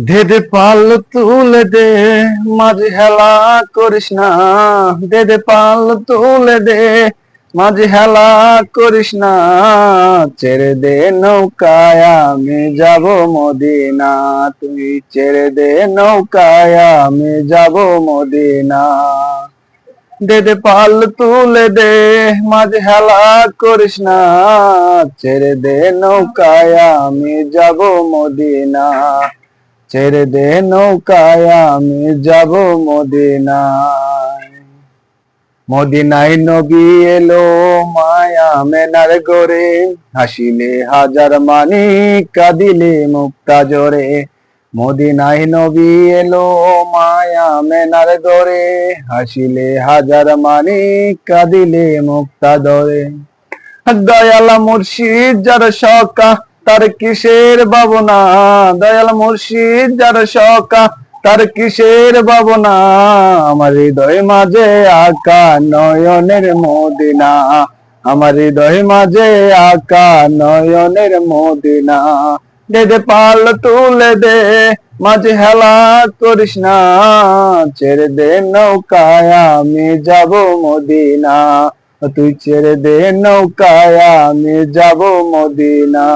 দে দে পাল তুলে দে, মাঝে হেলা করিস না। দে দে পাল তুলে দে, মাঝে হেলা করিস না। ছেড়ে দে নৌকায় আমি যাব মদিনা। তুই ছেড়ে দে নৌকায় আমি যাব মদিনা। দে দে পাল তুলে দে, মাঝে হেলা করিস না। ছেড়ে দে নৌকায় আমি যাব মদিনা। ছেড়ে দে নৌকায় আমি যাব মদিনায়। মদিনায় নবী এলো মায়া মেনার গরে, হাসিলে হাজার মানি কাঁদিলে মুক্তা জোরে। মদিনায় নবী এলো মায়া মেনার গরে, হাসিলে হাজার মানি কাঁদিলে মুক্তা ধরে। দয়াল মুর্শিদ যার সকা তার কিসের ভাবনা। দয়াল মুর্শিদ যার সকা তার কিসের ভাবনা। আমার হৃদয় মাঝে আকা নয়নের মদিনা। আমার হৃদয় মাঝে আকা নয়নের মদিনা। দে দে পাল তুলে দে, মাঝে হেলা করিস না। ছেড়ে দে নৌকায় আমি যাব মদিনা। তুই ছেড়ে দে নৌকায় আমি যাব মদিনা।